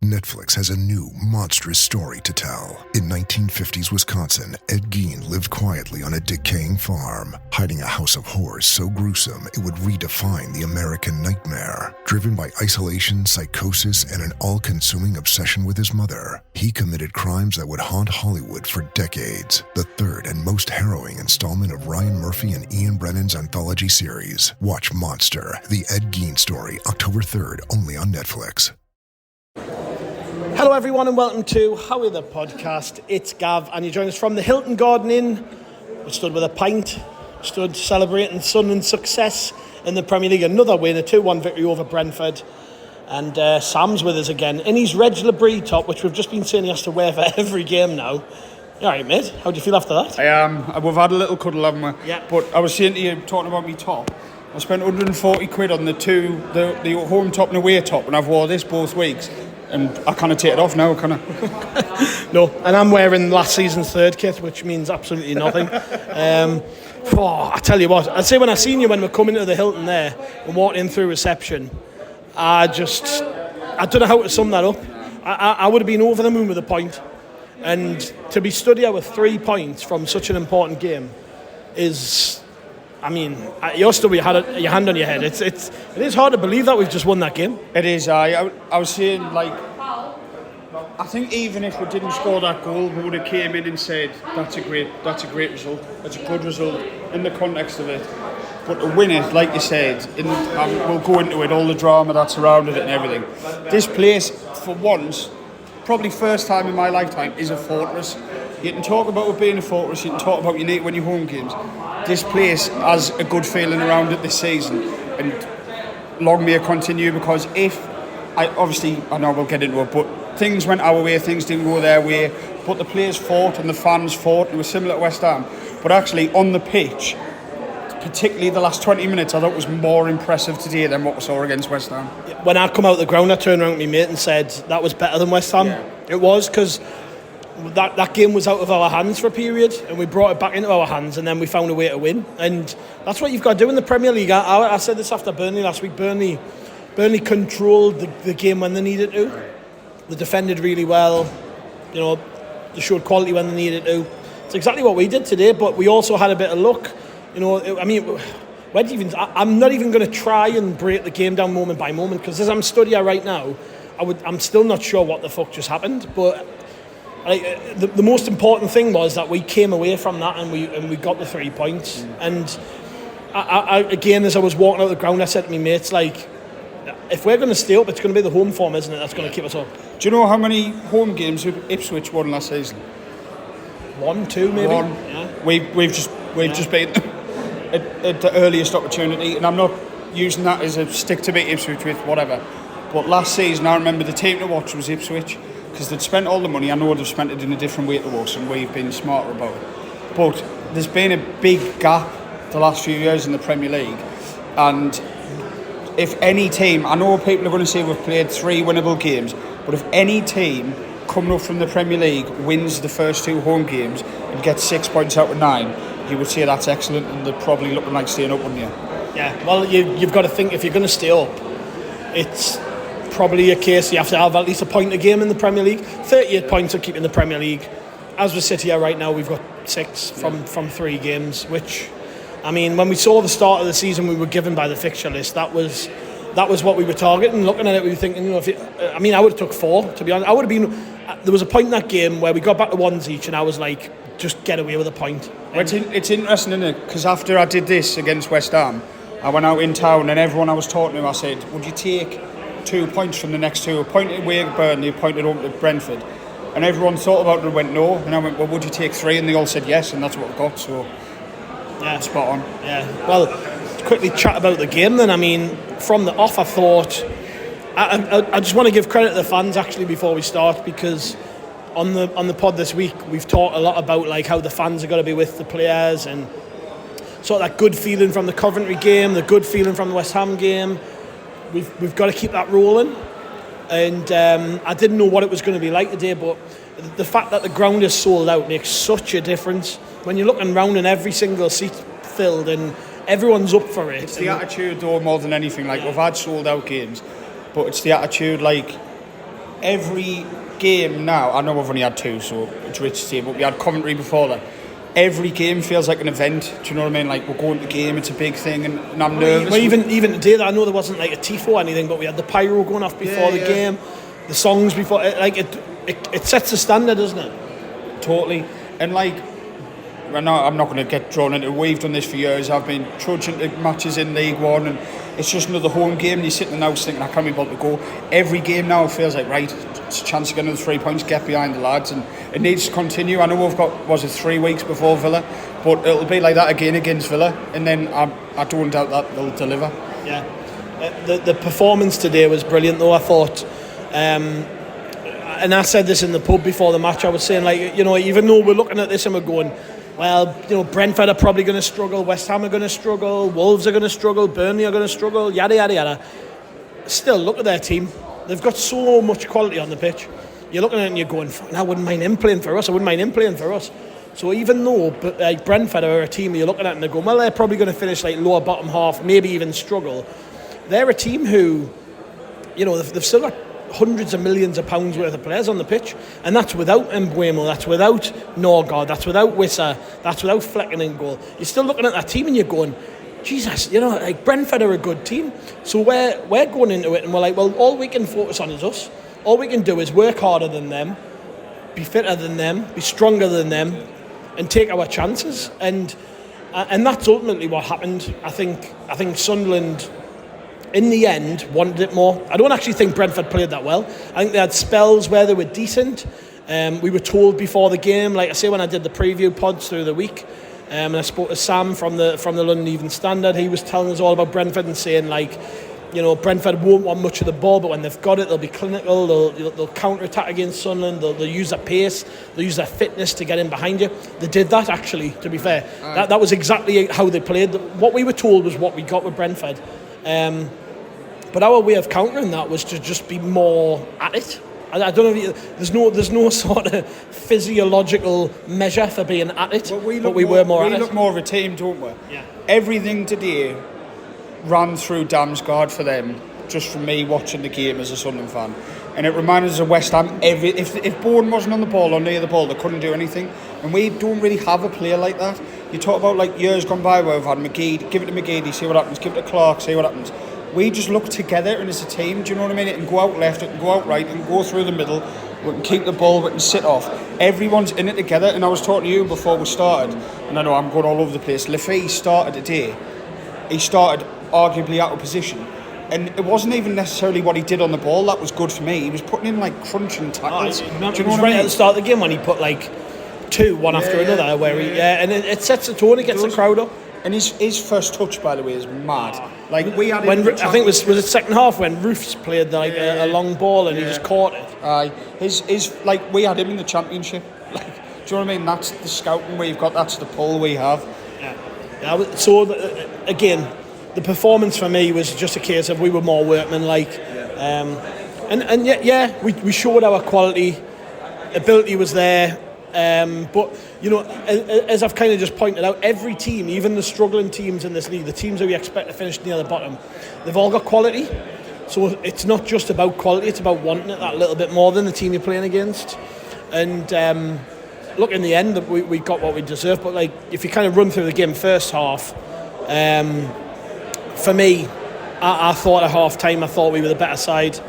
Netflix has a new, monstrous story to tell. In 1950s Wisconsin, Ed Gein lived quietly on a decaying farm, hiding a house of horrors so gruesome it would redefine the American nightmare. Driven by isolation, psychosis, and an all-consuming obsession with his mother, he committed crimes that would haunt Hollywood for decades. The third and most harrowing installment of Ryan Murphy and Ian Brennan's anthology series. Watch Monster, the Ed Gein story, October 3rd, only on Netflix. Hello everyone and welcome to How Are the Podcast. It's Gav and you join us from the Hilton Garden Inn. We stood with a pint, stood celebrating Sunderland's success in the Premier League. Another win, a 2-1 victory over Brentford. And Sam's with us again in his Reg Labrie top, which we've just been saying he has to wear for every game now. You alright, mate? How do you feel after that? I am. We've had a little cuddle, haven't we? Yeah. But I was saying to you, talking about me top, I spent 140 quid on the home top and away top, and I've wore this both weeks. And I can't take it off now, can I? No, and I'm wearing last season's third kit, which means absolutely nothing. I tell you what, I'd say when I seen you when we're coming to the Hilton there and walking in through reception, I don't know how to sum that up. I would have been over the moon with a point. And to be stood here with 3 points from such an important game is, I mean, you're still with your hand on your head. It is hard to believe that we've just won that game. It is. I was saying, like, I think even if we didn't score that goal, we would have came in and said that's a great result. That's a good result in the context of it. But to win it, like you said, we'll go into it, all the drama that surrounded it and everything. This place, for once, probably first time in my lifetime, is a fortress. You can talk about it being a fortress, you can talk about you need to win your home games. This place has a good feeling around it this season, and long may it continue, because I know we'll get into it, but things went our way, things didn't go their way, but the players fought and the fans fought. It was similar to West Ham, but actually on the pitch, particularly the last 20 minutes, I thought was more impressive today than what we saw against West Ham. When I come out the ground, I turned around to my mate and said that was better than West Ham. Yeah. It was, because that game was out of our hands for a period and we brought it back into our hands, and then we found a way to win. And that's what you've got to do in the Premier League. I said this after Burnley last week. Burnley controlled the game when they needed to. They defended really well. You know, they showed quality when they needed to. It's exactly what we did today, but we also had a bit of luck. You know, I mean, I'm not even going to try and break the game down moment by moment, because as I'm stood here right now, I'm still not sure what the fuck just happened. But the most important thing was that we came away from that and we got the 3 points. And I again, as I was walking out the ground, I said to my mates, like, if we're going to stay up, it's going to be the home form, isn't it? That's going to keep us up. Do you know how many home games Ipswich won last season? 1, 2, maybe. 1. Yeah. We've just beaten them at the earliest opportunity, and I'm not using that as a stick to beat Ipswich with, whatever. But last season, I remember the team to watch was Ipswich, because they'd spent all the money. I know they've spent it in a different way to us, and we've been smarter about it. But there's been a big gap the last few years in the Premier League, and if any team, I know people are going to say we've played 3 winnable games, but if any team coming up from the Premier League wins the first 2 home games and gets 6 points out of 9, you would say that's excellent, and they're probably looking like staying up, wouldn't you? Yeah, well, you've got to think, if you're going to stay up, it's probably a case you have to have at least a point a game in the Premier League. 38 points to keep in the Premier League. As we sit here right now, we've got 6 from 3 games, which, I mean, when we saw the start of the season we were given by the fixture list, that was what we were targeting. Looking at it, we were thinking, you know, I would have took 4, to be honest. I would have been. There was a point in that game where we got back to 1s each, and I was like, just get away with a point. It's interesting, isn't it? Because after I did this against West Ham, I went out in town, and everyone I was talking to, I said, would you take 2 points from the next 2? A point away at Burnley, a point at home at Brentford. And everyone thought about it and went no. And I went, well, would you take 3? And they all said yes, and that's what we got. So, yeah, spot on. Yeah. Well, to quickly chat about the game then. I mean, from the off, I thought, I just want to give credit to the fans actually before we start, because on the pod this week we've talked a lot about like how the fans are going to be with the players, and sort of that good feeling from the Coventry game, the good feeling from the West Ham game. We've got to keep that rolling, and I didn't know what it was going to be like today, but the fact that the ground is sold out makes such a difference. When you're looking round and every single seat filled and everyone's up for it. It's the attitude though more than anything. Like, we've had sold out games, but it's the attitude. Like, every game now, I know we've only had 2, so it's rich to say, but we had Coventry before that. Every game feels like an event. Do you know what I mean? Like, we're going to the game, it's a big thing, and I'm nervous. Well, even today, I know there wasn't like a tifo or anything, but we had the pyro going off before the game, the songs before. It sets the standard, doesn't it? Totally. And like, I'm not going to get drawn into it. We've done this for years. I've been trudging to matches in League One, and it's just another home game, and you're sitting in the house thinking, I can't be able to go. Every game now feels like, right, it's a chance to get another 3 points, get behind the lads, and it needs to continue. I know we've got, 3 weeks before Villa, but it'll be like that again against Villa, and then I don't doubt that they'll deliver. Yeah. The performance today was brilliant, though, I thought. And I said this in the pub before the match, I was saying, like, you know, even though we're looking at this and we're going, well, you know, Brentford are probably going to struggle, West Ham are going to struggle, Wolves are going to struggle, Burnley are going to struggle, yada, yada, yada. Still, look at their team. They've got so much quality on the pitch. You're looking at it and you're going, I wouldn't mind him playing for us, So even though like Brentford are a team you're looking at and they're going, well, they're probably going to finish like lower bottom half, maybe even struggle. They're a team who, you know, they've still got hundreds of millions of pounds worth of players on the pitch, and that's without Mbuemo, that's without Norgard, that's without Wissa, that's without Flecken in goal. You're still looking at that team and you're going, Jesus, you know, like Brentford are a good team. So we're going into it and we're like, well, all we can focus on is us. All we can do is work harder than them, be fitter than them, be stronger than them, and take our chances. And that's ultimately what happened. I think Sunderland, in the end, wanted it more. I don't actually think Brentford played that well. I think they had spells where they were decent. We were told before the game, like I say, when I did the preview pods through the week, and I spoke to Sam from the London Evening Standard, he was telling us all about Brentford and saying, like, you know, Brentford won't want much of the ball, but when they've got it, they'll be clinical, they'll counter-attack against Sunderland, they'll use their pace, they'll use their fitness to get in behind you. They did that, actually, to be fair. That was exactly how they played. What we were told was what we got with Brentford. But our way of countering that was to just be more at it. I don't know if there's no sort of physiological measure for being at it, but we were more at it. We look more of a team, don't we? Yeah. Everything today ran through Damsgaard for them, just from me watching the game as a Sunderland fan. And it reminded us of West Ham. If Bourne wasn't on the ball or near the ball, they couldn't do anything. And we don't really have a player like that. You talk about like years gone by where we've had McGee, give it to McGee, see what happens, give it to Clark, see what happens. We just look together and as a team, do you know what I mean? It can go out left, it can go out right, it can go through the middle, we can keep the ball, we can sit off. Everyone's in it together. And I was talking to you before we started, and I know I'm going all over the place. Lafay started today. He started arguably out of position. And it wasn't even necessarily what he did on the ball that was good for me. He was putting in like crunching tackles. Do you know what I mean? At the start of the game when he put like one after another, where and it sets the tone, it gets the crowd up. And his first touch, by the way, is mad. Like we had, I think it was it second half when Roofs played like a long ball and he just caught it. His like we had him in the Championship. Like, do you know what I mean? That's the scouting we've got. That's the pull we have. Yeah. So again, the performance for me was just a case of we were more workmanlike, and yet we showed our quality, ability was there. But you know, as I've kind of just pointed out, every team, even the struggling teams in this league, the teams that we expect to finish near the bottom, they've all got quality. So it's not just about quality; it's about wanting it that little bit more than the team you're playing against. And look, in the end, we got what we deserved. But like, if you kind of run through the game, first half, for me, I thought at half time, I thought we were the better side.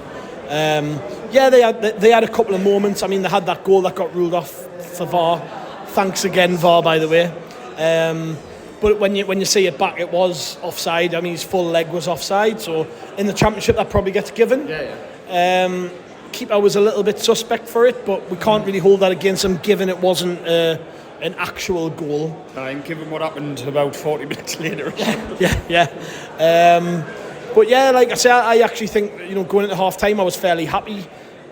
They had a couple of moments. I mean, they had that goal that got ruled off for VAR. Thanks again, VAR, by the way. But when you see it back, it was offside. I mean, his full leg was offside. So in the Championship, that probably gets given. Keeper was a little bit suspect for it, but we can't really hold that against him, given it wasn't an actual goal. And given what happened about 40 minutes later. But yeah, like I say, I actually think, you know, going into half time, I was fairly happy.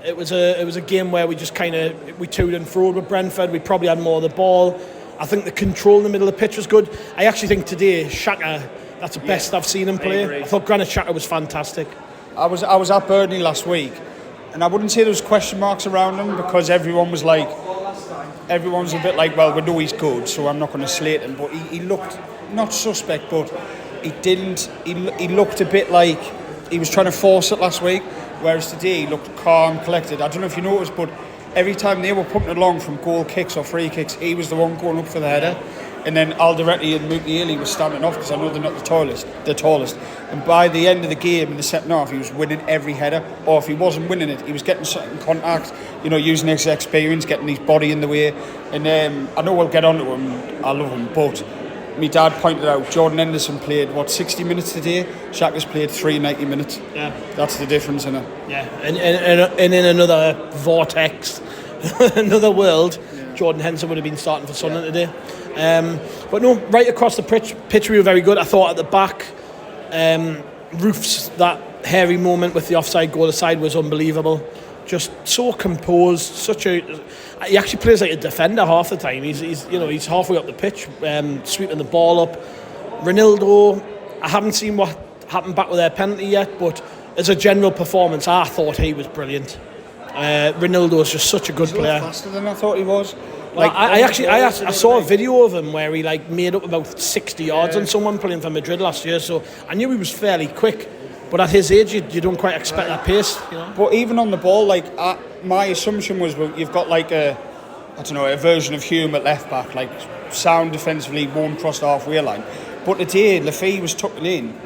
It was a game where we just kind of we toed and froed with Brentford. We probably had more of the ball. I think the control in the middle of the pitch was good. I actually think today Xhaka, that's the best I've seen him play. I thought Granit Xhaka was fantastic. I was at Burnley last week, and I wouldn't say there was question marks around him because everyone was a bit like, well, we know he's good, so I'm not going to slate him. But he looked not suspect, but he didn't. He looked a bit like he was trying to force it last week. Whereas today he looked calm, collected. I don't know if you noticed, but every time they were putting it along from goal kicks or free kicks, he was the one going up for the header. And then Alderete and Mukiele was standing off, because I know they're not the tallest. And by the end of the game, in the second half, he was winning every header. Or if he wasn't winning it, he was getting certain contact, using his experience, getting his body in the way. And I know we'll get on to him, I love him, but my dad pointed out, Jordan Henderson played, 60 minutes today? Xhaka's played 90 minutes. Yeah. That's the difference, isn't it? Yeah, and in another vortex, another world, Jordan Henderson would have been starting for Sunderland today. But no, right across the pitch we were very good. I thought at the back, Roof's that hairy moment with the offside goal aside was unbelievable. Just so composed, he actually plays like a defender half the time. He's halfway up the pitch, sweeping the ball up. Ronaldo, I haven't seen what happened back with their penalty yet, but as a general performance, I thought he was brilliant. Ronaldo is just such a good player. He's faster than I thought he was. I saw a video of him where he made up about 60 yards on someone playing for Madrid last year, so I knew he was fairly quick. But at his age, you don't quite expect that pace. But even on the ball, my assumption was, you've got a version of Hume at left back, sound defensively, won't cross the halfway line. But today, Lafay was tucking in.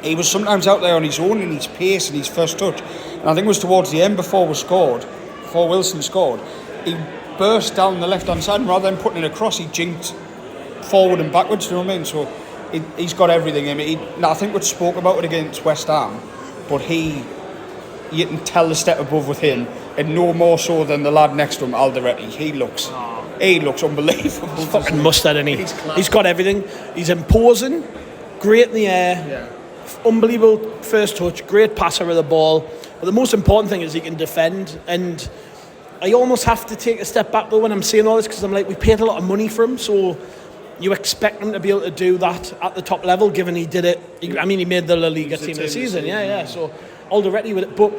He was sometimes out there on his own in his pace and his first touch. And I think it was towards the end before Wilson scored, he burst down the left-hand side, and rather than putting it across, he jinked forward and backwards, you know what I mean? So he's got everything in him. I think we spoke about it against West Ham, but you can tell the step above with him, and no more so than the lad next to him, Alderete. He looks unbelievable. He's fucking mustard, isn't he? He's got everything. He's imposing, great in the air, unbelievable first touch, great passer of the ball. But the most important thing is he can defend. And I almost have to take a step back though when I'm saying all this, because I'm we paid a lot of money for him, so you expect him to be able to do that at the top level, given he did it. He made the La Liga team of the season. So Alderete with it. But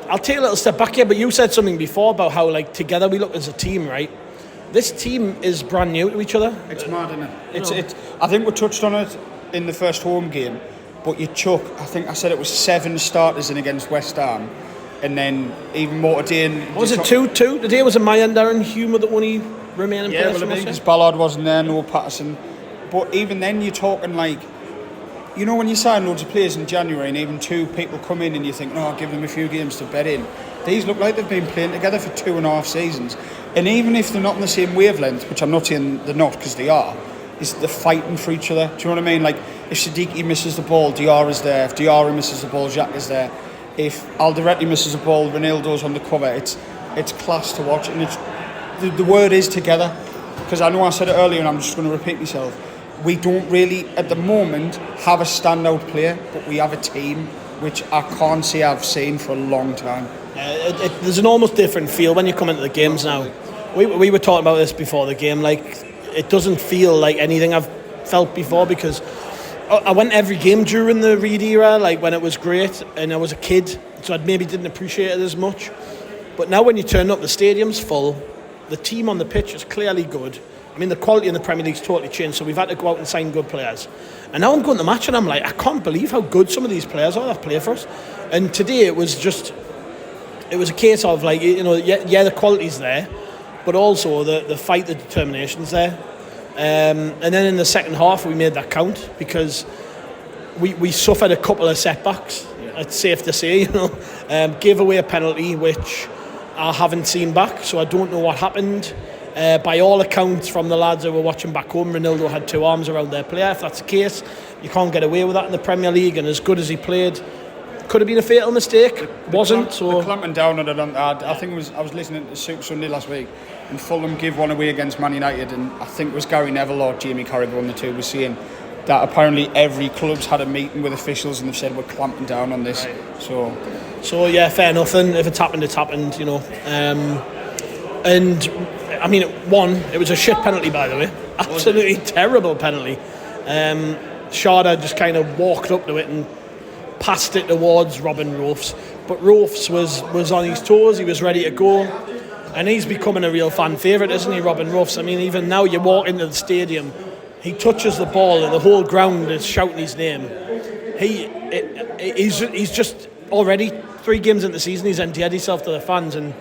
I'll take a little step back here. But you said something before about how together we look as a team, right? This team is brand new to each other. It's mad, isn't it? I think we touched on it in the first home game, but I think I said it was 7 starters in against West Ham. And then even more today. Was it 2-2? Today was a Mayan Darren Hume the only remaining players. Yeah, because Ballard wasn't there, no Patterson. But even then, you're talking when you sign loads of players in January and even 2 people come in and you think, I'll give them a few games to bed in. These look like they've been playing together for 2.5 seasons. And even if they're not on the same wavelength, which I'm not saying they're not, because they are, is they're fighting for each other. Do you know what I mean? If Siddiqui misses the ball, Diarra's there. If Diarra misses the ball, Xhaka's there. If Alderete misses a ball, Ronaldo's on the cover. It's class to watch, and the word is together. Because I know I said it earlier, and I'm just going to repeat myself. We don't really, at the moment, have a standout player, but we have a team, which I can't say I've seen for a long time. There's an almost different feel when you come into the games now. We were talking about this before the game. It doesn't feel like anything I've felt before, because I went every game during the Reid era, when it was great, and I was a kid, so I maybe didn't appreciate it as much. But now when you turn up, the stadium's full, the team on the pitch is clearly good. The quality in the Premier League's totally changed, so we've had to go out and sign good players. And now I'm going to the match and I'm I can't believe how good some of these players are that play for us. And today it was a case of the quality's there, but also the fight, the determination's there. And then in the second half we made that count, because we suffered a couple of setbacks. It's safe to say, gave away a penalty which I haven't seen back, so I don't know what happened. By all accounts from the lads who were watching back home, Ronaldo had 2 arms around their player. If that's the case, you can't get away with that in the Premier League, and as good as he played, could have been a fatal mistake. Wasn't. The clamping down on it. I think I was listening to Super Sunday last week, and Fulham gave one away against Man United, and I think it was Gary Neville or Jamie Carragher, one of the two, was saying that apparently every club's had a meeting with officials and they've said we're clamping down on this. Right. So yeah, fair enough. And if it's happened, it's happened. And it was a shit penalty, by the way. Absolutely terrible penalty. Sharda just kind of walked up to it and passed it towards Robin Roufs. But Roufs was on his toes, he was ready to go. And he's becoming a real fan favourite, isn't he, Robin Roufs? Even now you walk into the stadium, he touches the ball and the whole ground is shouting his name. He's just already 3 games into the season, he's endeared himself to the fans, and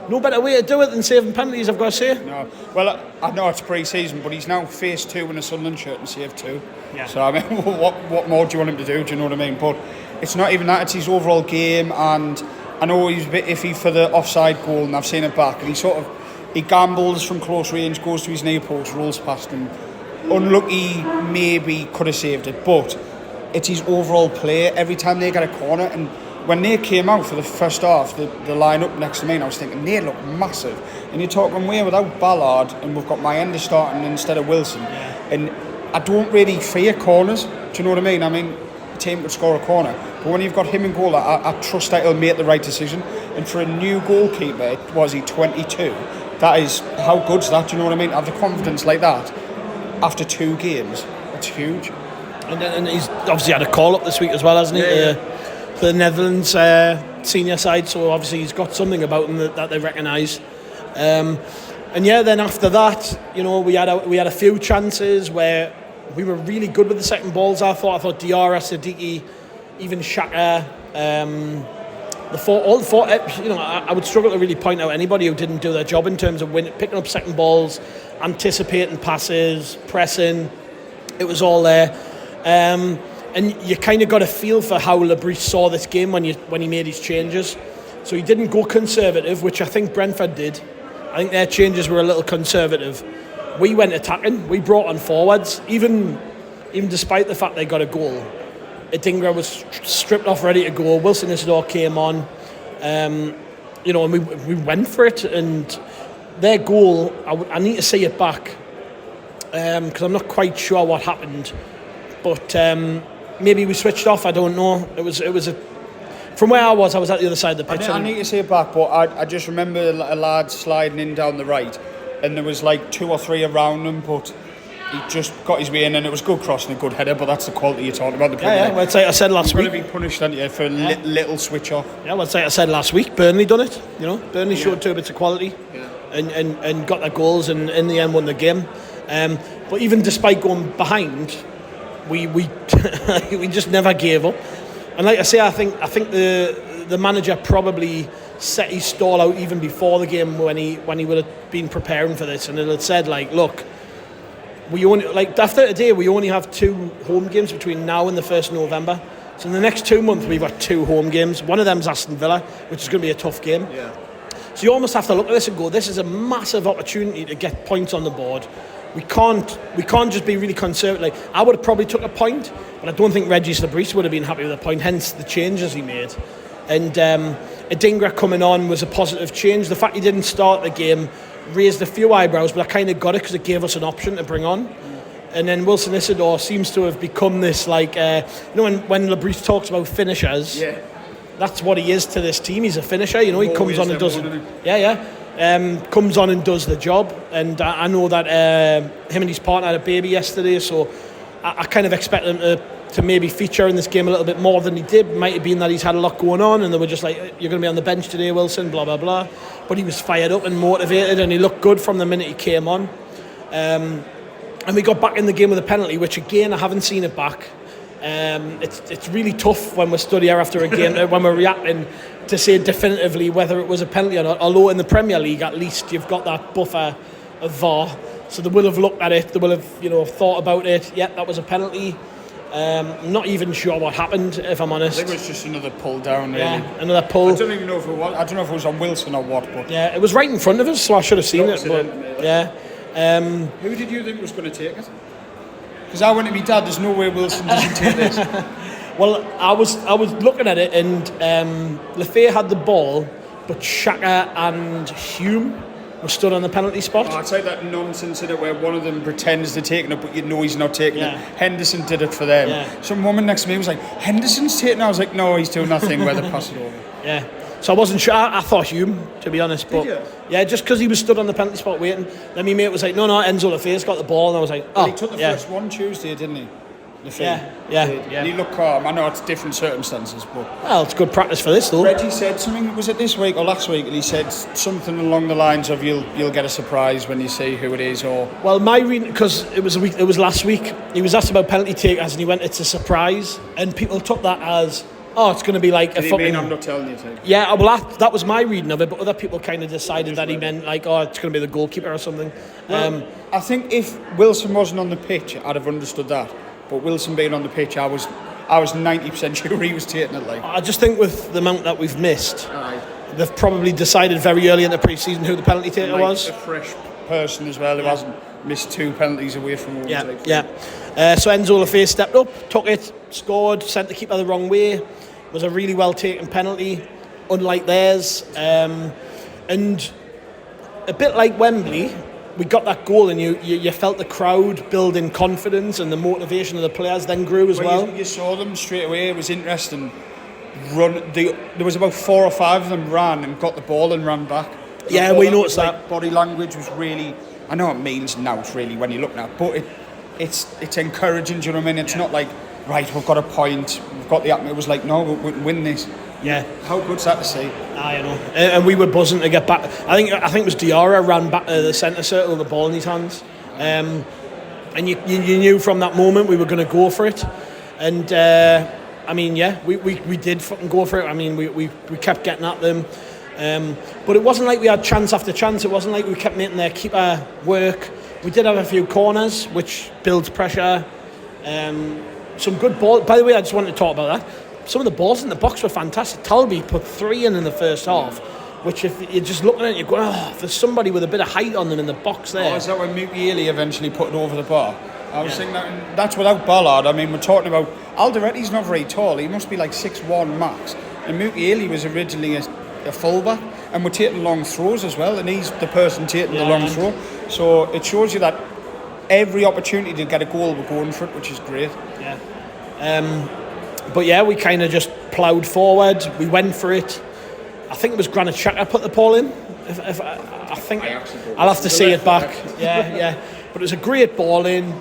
no better way to do it than saving penalties, I've got to say. No, well, I know it's pre-season, but he's now faced 2 in a Sunderland shirt and saved 2. Yeah. So I mean, what more do you want him to do? Do you know what I mean? But it's not even that; it's his overall game. And I know he's a bit iffy for the offside goal, and I've seen it back. And he gambles from close range, goes to his near post, rolls past him. Unlucky, maybe could have saved it, but it's his overall play. Every time they get a corner, and when they came out for the first half, the line up next to me, and I was thinking they look massive. And you're talking way without Ballard, and we've got Isidor starting instead of Wilson. Yeah. And I don't really fear corners. Do you know what I mean? I mean, the team could score a corner, but when you've got him in goal, I trust that he'll make the right decision. And for a new goalkeeper, was he 22? That is, how good's that? Do you know what I mean? Have the confidence like that after 2 games. It's huge. And he's obviously had a call up this week as well, hasn't he? Yeah. For the Netherlands senior side, so obviously he's got something about him that they recognise. And yeah, then after that, you know, we had a few chances where we were really good with the second balls. I thought Diarra, Siddiqui, even Xhaka, all the four. You know, I would struggle to really point out anybody who didn't do their job in terms of picking up second balls, anticipating passes, pressing. It was all there. And you kind of got a feel for how Lebris saw this game when he made his changes. So he didn't go conservative, which I think Brentford did. I think their changes were a little conservative. We went attacking. We brought on forwards, even despite the fact they got a goal. Adingra was stripped off, ready to go. Wilson Isidor came on, you know, and we went for it. And their goal, I need to see it back because I'm not quite sure what happened. But maybe we switched off. I don't know. It was from where I was at the other side of the pitch. I need to see it back, but I just remember a lad sliding in down the right, and there was like 2 or 3 around him, but he just got his way in, and it was good crossing, a good header. But that's the quality you're talking about. Well, it's like I said last week. You're going to be punished, aren't you, for a little switch off? Yeah, well, it's like I said last week. Burnley done it. You know, Burnley showed 2 bits of quality, and got their goals, and in the end won the game. But even despite going behind, we we just never gave up. And like I say, I think the manager probably set his stall out even before the game when he would have been preparing for this, and it had said like, look, we only after today we only have 2 home games between now and the 1st of November. So in the next 2 months we've got 2 home games. One of them's Aston Villa, which is going to be a tough game. Yeah. So you almost have to look at this and go, this is a massive opportunity to get points on the board. We can't just be really conservative. Like, I would have probably took a point, but I don't think Regis Lebris would have been happy with a point, hence the changes he made. And Adingra coming on was a positive change. The fact he didn't start the game raised a few eyebrows, but I kind of got it because it gave us an option to bring on. And then Wilson Isidor seems to have become this, like, you know, when Lebris talks about finishers, that's what he is to this team. He's a finisher, you know, he comes on and does it. Comes on and does the job, and I know that him and his partner had a baby yesterday, so I kind of expect him to maybe feature in this game a little bit more than he did. Might have been that he's had a lot going on and they were just like, you're going to be on the bench today, Wilson, blah blah blah, but he was fired up and motivated, and he looked good from the minute he came on, and we got back in the game with a penalty, which again I haven't seen it back. It's really tough when we stood here after a game when we're reacting to say definitively whether it was a penalty or not, although in the Premier League at least you've got that buffer of VAR, so they will have looked at it, they will have, you know, thought about it. Yeah, that was a penalty. I'm not even sure what happened, if I'm honest. I think it was just another pull down, really. Yeah, another pull. I don't even know if it was. I don't know if it was on Wilson or what, but yeah, it was right in front of us, so I should have seen it. But yeah. Who did you think was going to take it? Because I went to my dad. There's no way Wilson doesn't take this. Well, I was looking at it, and Lefebvre had the ball, but Xhaka and Hume were stood on the penalty spot. Oh, it's like that nonsense in it where one of them pretends to take it, but you know he's not taking it. Henderson did it for them. Yeah. Some woman next to me was like, Henderson's taking it. I was like, no, he's doing nothing. Whether pass it over. Yeah. So I wasn't sure. I thought Hume, to be honest. But did you? Yeah, just because he was stood on the penalty spot waiting. Then my mate was like, no, Enzo Lefebvre's got the ball. And I was like, oh, he took the first one Tuesday, didn't he? Yeah. And he looked calm. I know it's different circumstances, but well, it's good practice for this though. Reggie said something, was it this week or last week? And he said something along the lines of you'll get a surprise when you see who it is. Or well, my reading, because it was last week. He was asked about penalty takers, and he went, "It's a surprise," and people took that as oh, it's going to be like a Did he fucking... mean I'm not telling you to? Yeah, well, that was my reading of it, but other people kind of decided that he meant like, oh, it's going to be the goalkeeper or something. Well, I think if Wilson wasn't on the pitch, I'd have understood that. But Wilson being on the pitch, I was 90% sure he was taking it. Like, I just think with the amount that we've missed, they've probably decided very early in the pre-season who the penalty taker was. A fresh person as well who hasn't missed 2 penalties away from home. So Enzo Lafay stepped up, took it, scored, sent the keeper the wrong way. It was a really well taken penalty, unlike theirs. And a bit like Wembley, we got that goal and you felt the crowd building confidence, and the motivation of the players then grew as well. You saw them straight away. It was interesting. There was about 4 or 5 of them ran and got the ball and ran back. Yeah, we noticed that. Body language was really... I know it means now, really, when you're looking at it, but it's encouraging, do you know what I mean? It's not like, right, we've got a point, we've got the... It was like, no, we can win this. Yeah. How good's that to see? I know. And we were buzzing to get back. I think it was Diarra ran back to the centre circle with the ball in his hands. And you knew from that moment we were going to go for it. And, I mean, yeah, we did fucking go for it. I mean, we kept getting at them. But it wasn't like we had chance after chance. It wasn't like we kept making their keeper work. We did have a few corners, which builds pressure. Some good ball. By the way, I just wanted to talk about that. Some of the balls in the box were fantastic. Talby put 3 in the first half, which if you're just looking at it, you're going, oh, there's somebody with a bit of height on them in the box there. Oh, is that when Mukiele eventually put it over the bar? I was thinking that's without Ballard. I mean, we're talking about... Alderetti's not very tall. He must be like 6'1" max. And Mukiele was originally a fullback, and we're taking long throws as well, and he's the person taking the long throw. So it shows you that every opportunity to get a goal, we're going for it, which is great. Yeah. But yeah, we kind of just ploughed forward. We went for it. I think it was Granit Xhaka put the ball in. I think I'll have to see it back. Yeah. But it was a great ball in.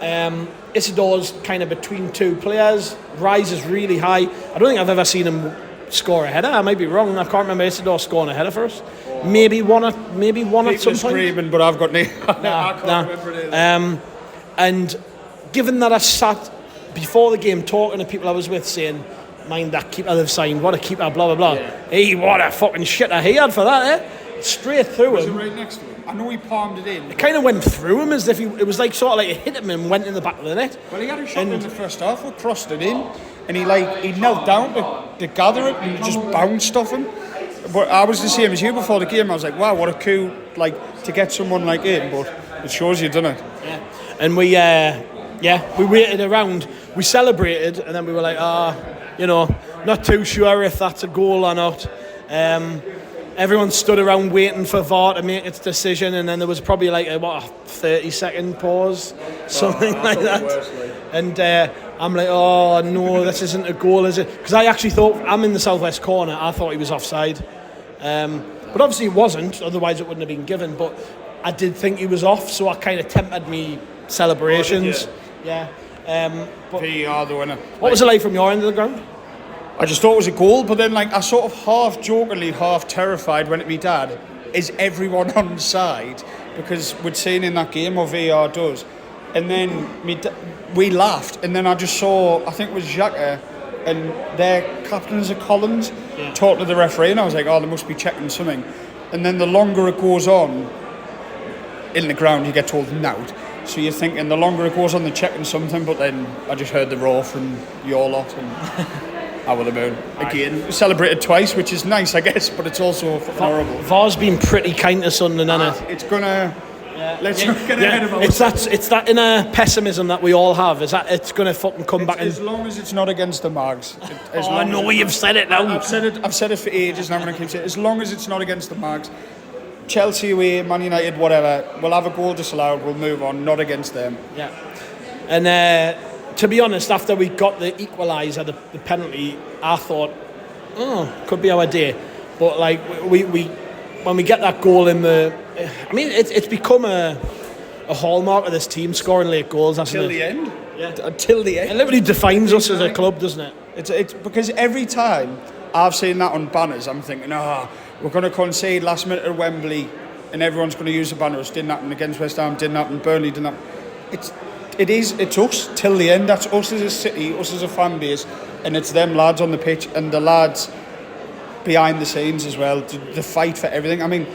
Isidor's kind of between 2 players. Rises really high. I don't think I've ever seen him score a header. I might be wrong. I can't remember Isidor scoring a header for us. Maybe one at some point. Screaming, but I've got no. I can't remember it either. And given that I sat before the game talking to people I was with saying, mind that keeper they've signed, what a keeper, blah, blah, blah. Yeah. Hey, what a fucking shitter he had for that, eh? Straight through was him. Was it right next to him? I know he palmed it in. It kind of went through him as if it was like sort of like it hit him and went in the back of the net. Well, he had a shot in the first half, we crossed it in, and he knelt down to gather it and just bounced off him. But I was the same as you before the game. I was like, wow, what a coup, like, to get someone like him, but it shows you've done it. Yeah. And we waited around, we celebrated, and then we were like, not too sure if that's a goal or not. Everyone stood around waiting for VAR to make its decision, and then there was probably like a 30-second pause, something like that. And I'm like, oh no, this isn't a goal, is it? Because I actually thought, I'm in the southwest corner, I thought he was offside. But obviously it wasn't, otherwise it wouldn't have been given. But I did think he was off, so I kind of tempered me celebrations. Yeah. But VAR the winner. What was it like from your end of the ground? I just thought it was a goal, but then I sort of half jokingly, half terrified went to me dad, is everyone on side? Because we'd seen in that game what VAR does. And then we laughed, and then I just saw, I think it was Xhaka and their captains of Collins talk to the referee, and I was like, oh, they must be checking something. And then the longer it goes on, in the ground you get told nout. So you're thinking the longer it goes on, they're checking something, but then I just heard the roar from your lot, and I will have been. Again, celebrated twice, which is nice, I guess, but it's also horrible. VAR's been pretty kind to Sunderland, hasn't it? It's gonna... Let's not get ahead of ourselves. It's that inner pessimism that we all have. Is that it's going to fucking come back? As long as it's not against the Mags. I know you've said it now. I've said it for ages, and I'm going to keep saying it. As long as it's not against the Mags. Chelsea away, Man United, whatever. We'll have a goal disallowed. We'll move on. Not against them. Yeah. And to be honest, after we got the equaliser, the penalty, I thought, could be our day. But like we when we get that goal in the... I mean, it's become a hallmark of this team, scoring late goals, hasn't it? Till the end? Yeah. Until the end. It literally defines us as a club, doesn't it? It's because every time I've seen that on banners, I'm thinking, we're going to concede last minute at Wembley and everyone's going to use the banners. Didn't happen against West Ham, didn't happen, Burnley didn't happen. It's us till the end. That's us as a city, us as a fan base, and it's them lads on the pitch and the lads behind the scenes as well. The fight for everything. I mean,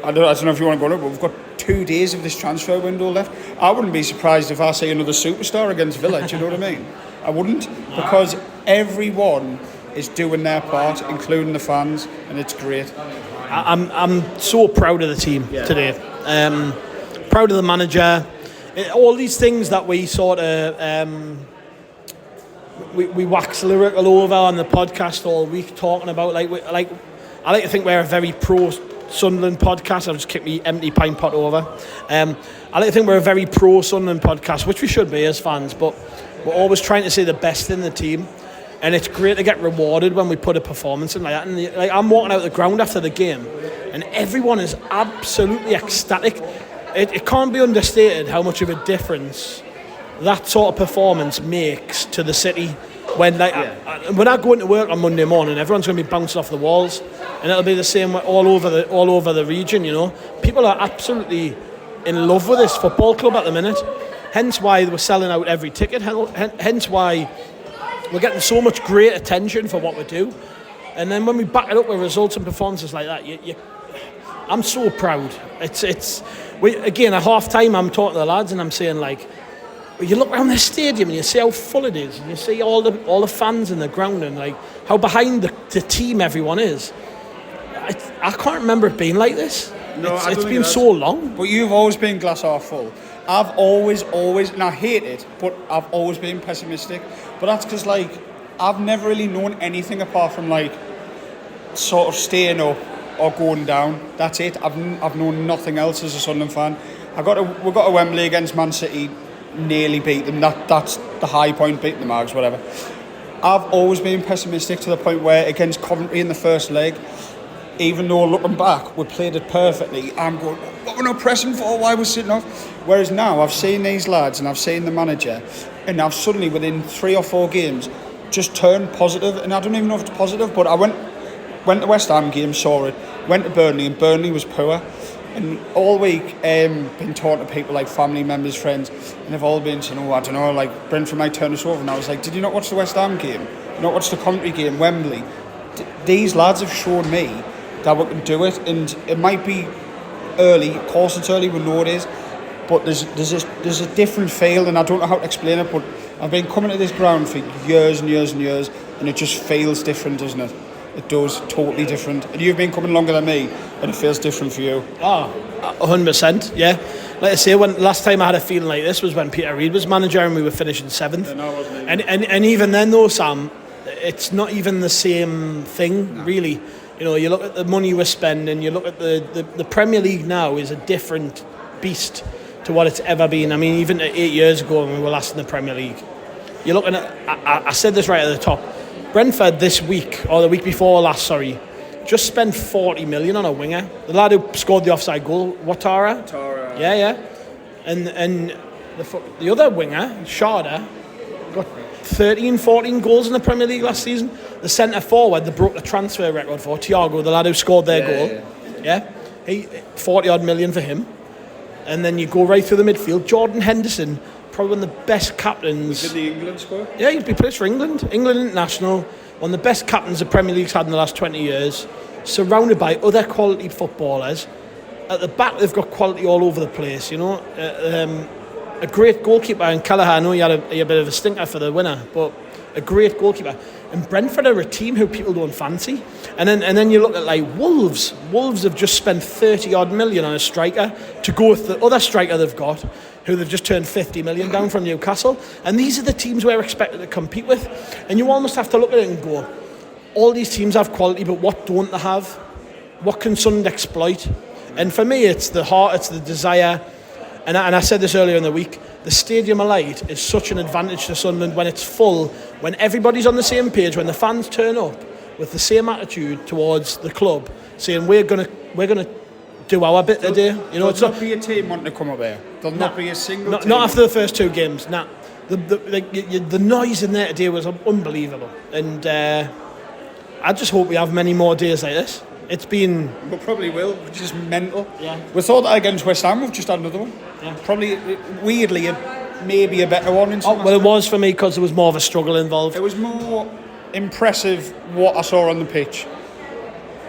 I don't know if you want to go on it, but we've got 2 days of this transfer window left. I wouldn't be surprised if I see another superstar against Villa. Do you know what I mean? I wouldn't, because everyone is doing their part, including the fans, and it's great. I'm so proud of the team today. Proud of the manager. All these things that we sort of we wax lyrical over on the podcast all week, talking about I like to think we're a very pro Sunderland podcast. I'll just kick me empty pint pot over. I like to think we're a very pro Sunderland podcast, which we should be as fans, but we're always trying to see the best in the team, and it's great to get rewarded when we put a performance in like that. And like, I'm walking out the ground after the game and everyone is absolutely ecstatic. It can't be understated how much of a difference that sort of performance makes to the city. When when I go into work on Monday morning, everyone's going to be bouncing off the walls, and it'll be the same all over the region. You know, people are absolutely in love with this football club at the minute. Hence why we're selling out every ticket. Hence why we're getting so much great attention for what we do. And then when we back it up with results and performances like that, I'm so proud. Again at half time I'm talking to the lads and I'm saying, like, you look around this stadium and you see how full it is, and you see all the fans in the ground, and like how behind the team everyone is. I can't remember it being like this. No, it's been so long. But you've always been glass half full. I've always, and I hate it, but I've always been pessimistic. But that's because, like, I've never really known anything apart from, like, sort of staying up or going down. That's it. I've known nothing else as a Sunderland fan. We got to Wembley against Man City, nearly beat them. That's the high point, beating the Mags, whatever. I've always been pessimistic to the point where against Coventry in the first leg, even though looking back we played it perfectly, I'm going, what we're not pressing for, why we're sitting off. Whereas now I've seen these lads and I've seen the manager, and I've suddenly within 3 or 4 games just turned positive. And I don't even know if it's positive, but I went to West Ham game, saw it, went to Burnley, and Burnley was poor. And all week been talking to people like family members, friends, and they've all been saying, I don't know, like Brentford might turn us over. And I was like, did you not watch the West Ham game? Not watch the Coventry game, Wembley? These lads have shown me that we can do it, and it might be early. Of course it's early, we know it is, but there's a different feel, and I don't know how to explain it, but I've been coming to this ground for years and years and years, and it just feels different, doesn't it? It does, totally different. And you've been coming longer than me, and it feels different for you. 100%, yeah. Like I say, last time I had a feeling like this was when Peter Reid was manager and we were finishing 7th. Yeah, no, wasn't even. And even then though, Sam, it's not even the same thing, really. You know, you look at the money we're spending, you look at the Premier League now is a different beast to what it's ever been. I mean, even 8 years ago when we were last in the Premier League. You're looking at, I said this right at the top, Brentford this week, or the week before last, just spent 40 million on a winger. The lad who scored the offside goal, Ouattara. Yeah. And the other winger, Sharda, got 13, 14 goals in the Premier League last season. The centre forward, they broke the transfer record for, Thiago, the lad who scored their goal. Yeah. 40 odd million for him. And then you go right through the midfield. Jordan Henderson, probably one of the best captains. Did the England squad? Yeah, he plays for England International. One of the best captains the Premier League's had in the last 20 years. Surrounded by other quality footballers. At the back, they've got quality all over the place, you know. A great goalkeeper in Kelleher. I know he had a bit of a stinker for the winner, but a great goalkeeper. And Brentford are a team who people don't fancy. And then you look at like Wolves. Wolves have just spent 30 odd million on a striker to go with the other striker they've got, who they've just turned 50 million down from Newcastle. And these are the teams we're expected to compete with. And you almost have to look at it and go, all these teams have quality, but what don't they have? What can Sunderland exploit? And for me, it's the heart, it's the desire. And I said this earlier in the week, the Stadium of Light is such an advantage to Sunderland when it's full, when everybody's on the same page, when the fans turn up with the same attitude towards the club, saying we're gonna do our bit today. You know, it's not be a team wanting to come up here. There'll not be a single team. Not after the first 2 games. Nah, the noise in there today was unbelievable, and I just hope we have many more days like this. It's been... We probably will, which is mental. Yeah. We thought that against West Ham, we've just had another one. Yeah. Probably, weirdly, maybe a better one in some Well, it aspects. was for me because there was more of a struggle involved. It was more impressive what I saw on the pitch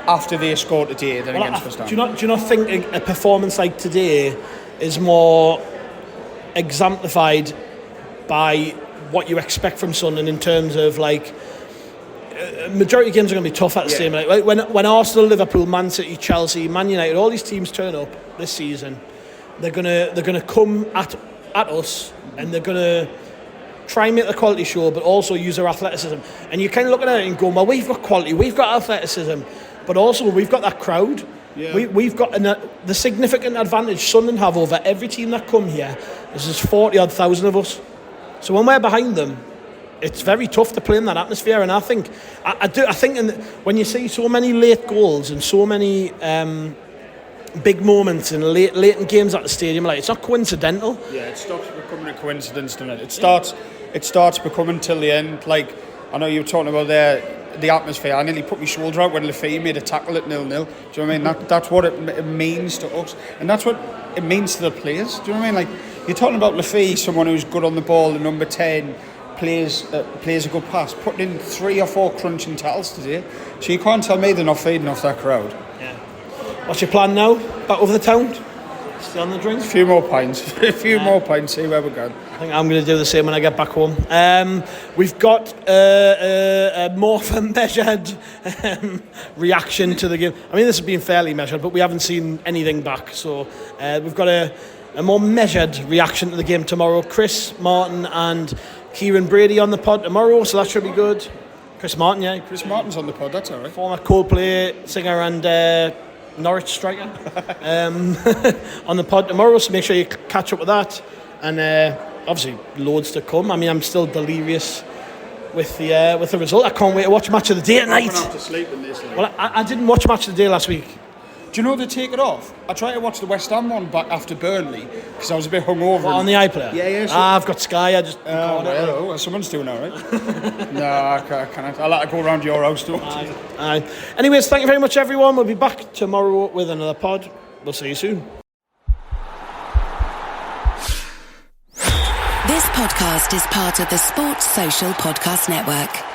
after they scored today than against West Ham. Do you not think a performance like today is more exemplified by what you expect from Sunderland in terms of like majority of games are going to be tough at the same. Like when Arsenal, Liverpool, Man City, Chelsea, Man United, all these teams turn up this season, they're gonna come at us and they're gonna try and make the quality show, but also use their athleticism. And you kind of look at it and go, well, we've got quality, we've got athleticism, but also we've got that crowd. Yeah. We've got the significant advantage Sunderland have over every team that come here is there's 40,000 odd of us. So when we're behind them, it's very tough to play in that atmosphere. And I think when you see so many late goals and so many big moments in late in games at the stadium, like it's not coincidental. Yeah, it stops becoming a coincidence, doesn't it? It starts becoming till the end. Like I know you were talking about the atmosphere. I nearly put my shoulder out when Lafay made a tackle at 0-0. Do you know what I mean? That's what it means to us, and that's what it means to the players. Do you know what I mean? Like you're talking about Lafay, someone who's good on the ball, the number 10. Plays a good pass, putting in 3 or 4 crunching tackles today. So you can't tell me they're not feeding off that crowd. Yeah. What's your plan now? Back over the town? Still on the drink? A few more pints. More pints, see where we're going. I think I'm going to do the same when I get back home. We've got a more of a measured reaction to the game. I mean, this has been fairly measured, but we haven't seen anything back. So we've got a more measured reaction to the game tomorrow. Chris Martin and Kieran Brady on the pod tomorrow, so that should be good. Chris Martin, yeah. Chris Martin's on the pod, that's all right. Former Coldplay singer and Norwich striker on the pod tomorrow, so make sure you catch up with that. And obviously, loads to come. I mean, I'm still delirious with the result. I can't wait to watch Match of the Day tonight. I'm going to have to sleep in this. Well, I didn't watch Match of the Day last week. Do you know they take it off? I tried to watch the West Ham one back after Burnley because I was a bit hungover. On the iPlayer? Yeah. So I've got Sky. I just. Well, someone's doing all right. No, I can't. I like to go around your house to watch it. Aye. Anyways, thank you very much, everyone. We'll be back tomorrow with another pod. We'll see you soon. This podcast is part of the Sports Social Podcast Network.